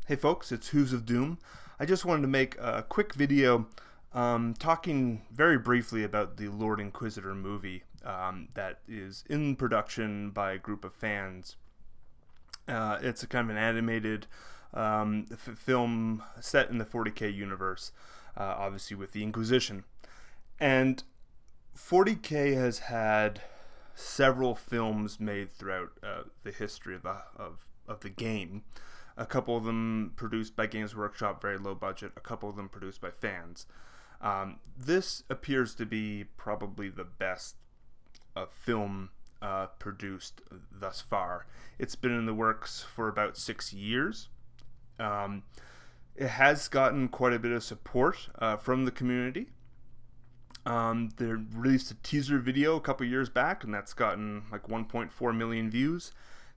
Hey folks, it's Who's of Doom. I just wanted to make a quick video talking very briefly about the Lord Inquisitor movie that is in production by a group of fans. It's a kind of an animated film set in the 40K universe, obviously with the Inquisition. And 40K has had several films made throughout the history of the game. A couple of them produced by Games Workshop, very low budget. A couple of them produced by fans. This appears to be probably the best film produced thus far. It's been in the works for about 6 years. It has gotten quite a bit of support from the community. They released a teaser video a couple years back, and that's gotten like 1.4 million views.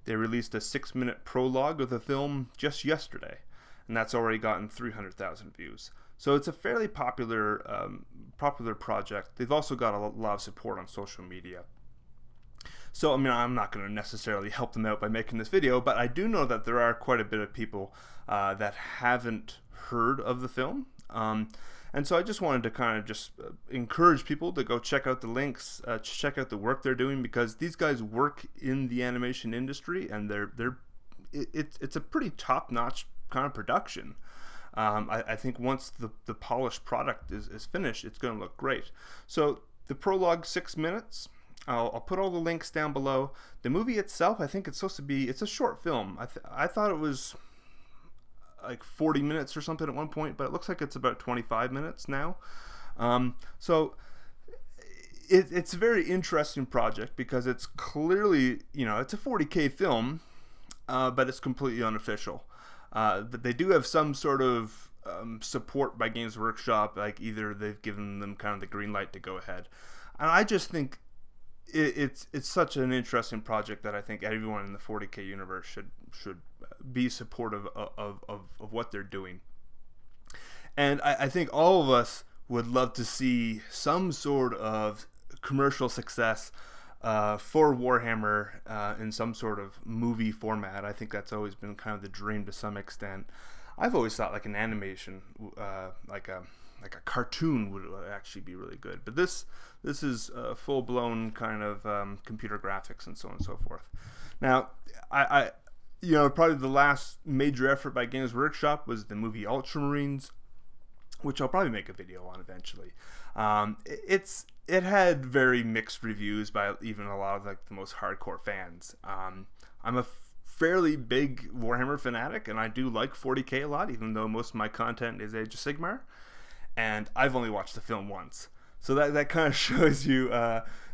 They released a 6-minute prologue of the film just yesterday, and that's already gotten 300,000 views. So it's a fairly popular project. They've also got a lot of support on social media. So, I mean, I'm not going to necessarily help them out by making this video, but I do know that there are quite a bit of people that haven't heard of the film. And so I just wanted to kind of just encourage people to go check out the links, check out the work they're doing, because these guys work in the animation industry, and it's a pretty top-notch kind of production. I think once the polished product is finished, it's going to look great. So the prologue, 6 minutes. I'll put all the links down below. The movie itself, I think it's supposed to be, it's a short film. I thought it was like 40 minutes or something at one point, but it looks like it's about 25 minutes now. So it's a very interesting project because it's clearly, it's a 40K film, but it's completely unofficial. They do have some sort of support by Games Workshop, like either they've given them kind of the green light to go ahead. And I just think it's such an interesting project that I think everyone in the 40K universe should be supportive of what they're doing. And I think all of us would love to see some sort of commercial success for Warhammer in some sort of movie format. I think that's always been kind of the dream to some extent. I've always thought like an animation, like a cartoon would actually be really good. But this is full-blown kind of computer graphics and so on and so forth. Now, I probably the last major effort by Games Workshop was the movie Ultramarines, which I'll probably make a video on eventually. It had very mixed reviews by even a lot of like the most hardcore fans. I'm a fairly big Warhammer fanatic, and I do like 40K a lot, even though most of my content is Age of Sigmar. And I've only watched the film once, so that kind of shows you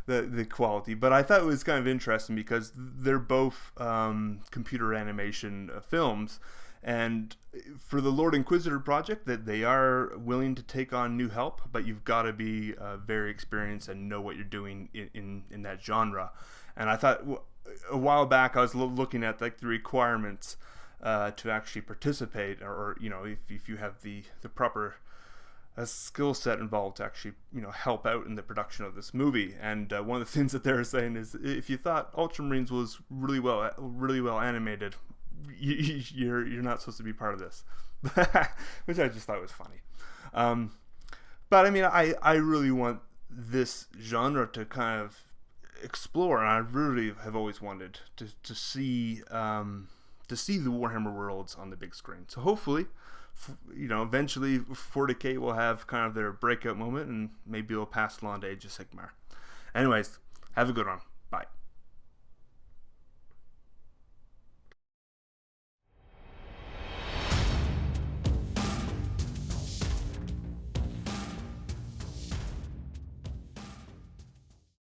the quality. But I thought it was kind of interesting because they're both computer animation films, and for the Lord Inquisitor project, that they are willing to take on new help, but you've got to be very experienced and know what you're doing in that genre. And I thought a while back I was looking at like the requirements to actually participate, or if you have the proper a skill set involved to actually help out in the production of this movie. And one of the things that they were saying is, if you thought Ultramarines was really well animated, you're not supposed to be part of this, which I just thought was funny. But I mean, I really want this genre to kind of explore, and I really have always wanted to see the Warhammer worlds on the big screen. So hopefully, eventually 40K will have kind of their breakout moment, and maybe it'll pass along to Age of Sigmar. Anyways, have a good one. Bye.